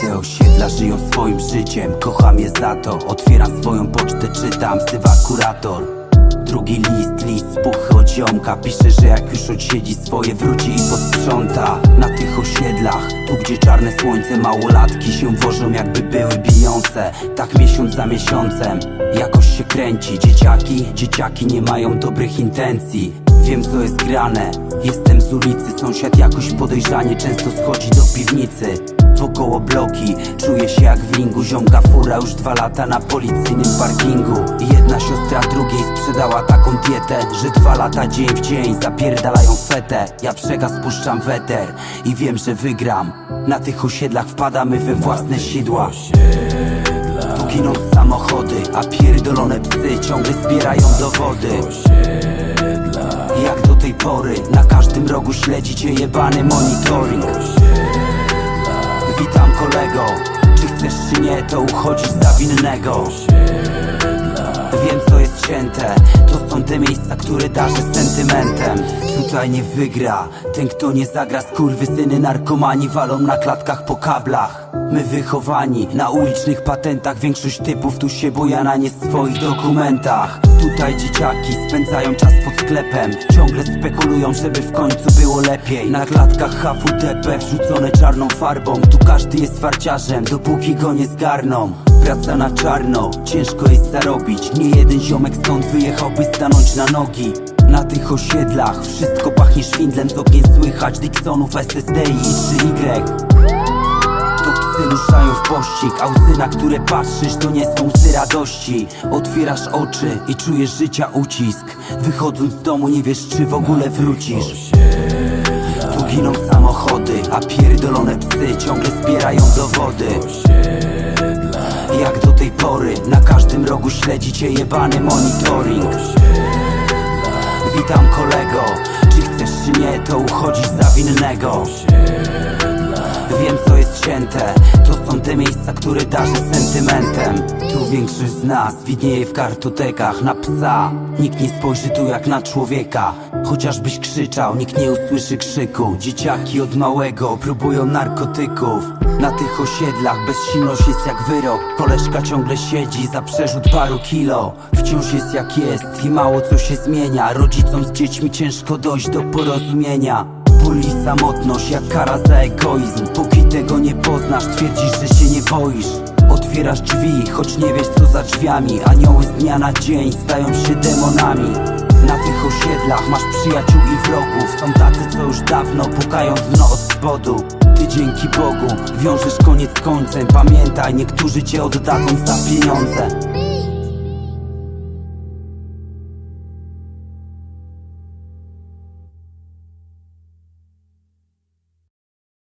Te osiedla żyją swoim życiem, kocham je za to. Otwieram swoją pocztę, czytam, wzywa kurator. Drugi list z puchy od ziomka. Pisze, że jak już odsiedzi swoje, wróci i posprząta. Na tych osiedlach, tu gdzie czarne słońce, małolatki się wożą jakby były Beyoncé. Tak miesiąc za miesiącem, jakoś się kręci. Dzieciaki nie mają dobrych intencji. Wiem co jest grane, jestem z ulicy. Sąsiad jakoś podejrzanie często schodzi do piwnicy. Wokoło bloki, czuję się jak w ringu. Ziomka fura już 2 lata na policyjnym parkingu. I jedna siostra drugiej sprzedała taką dietę, że 2 lata dzień w dzień zapierdalają fetę. Ja przekaz puszczam weter i wiem, że wygram. Na tych osiedlach wpadamy we własne sidła. Tu giną samochody, a pierdolone psy ciągle zbierają dowody. Jak do tej pory na każdym rogu śledzicie jebany monitoring. Witam kolego, czy chcesz czy nie, to uchodzisz za winnego. Wiem co jest cięte, to są te miejsca, które darzę sentymentem. Tutaj nie wygra ten kto nie zagra. Skurwysyny narkomani walą na klatkach po kablach. My wychowani na ulicznych patentach. Większość typów tu się boja na nie swoich dokumentach. Tutaj dzieciaki spędzają czas pod sklepem. Ciągle spekulują, żeby w końcu było lepiej. Na klatkach HWDP wrzucone czarną farbą. Tu każdy jest farciarzem, dopóki go nie zgarną. Praca na czarno, ciężko jest zarobić. Nie jeden ziomek stąd wyjechałby stanąć na nogi. Na tych osiedlach wszystko pachnie szwindlem. Z okien słychać Dixonów, SSD i 3Y. To psy ruszają w pościg, a łzy, na które patrzysz, to nie są łzy radości. Otwierasz oczy i czujesz życia ucisk. Wychodząc z domu nie wiesz, czy w ogóle wrócisz. Tu giną samochody, a pierdolone psy ciągle zbierają dowody. Jak do tej pory na każdym rogu śledzicie jebany monitoring. Witam kolego, czy chcesz czy nie, to uchodzisz za winnego. Wiem co jest cięte, to są te miejsca, które darzę sentymentem. Tu większość z nas widnieje w kartotekach na psa. Nikt nie spojrzy tu jak na człowieka. Chociażbyś krzyczał, nikt nie usłyszy krzyku. Dzieciaki od małego próbują narkotyków. Na tych osiedlach bezsilność jest jak wyrok. Koleżka ciągle siedzi za przerzut paru kilo. Wciąż jest jak jest i mało co się zmienia. Rodzicom z dziećmi ciężko dojść do porozumienia. Ból i samotność jak kara za egoizm. Póki tego nie poznasz, twierdzisz, że się nie boisz. Otwierasz drzwi, choć nie wiesz co za drzwiami. Anioły z dnia na dzień stają się demonami. Na tych osiedlach masz przyjaciół i wrogów. Są tacy co już dawno pukają w dno od spodu. Ty dzięki Bogu wiążesz koniec z końcem. Pamiętaj, niektórzy cię oddadzą za pieniądze.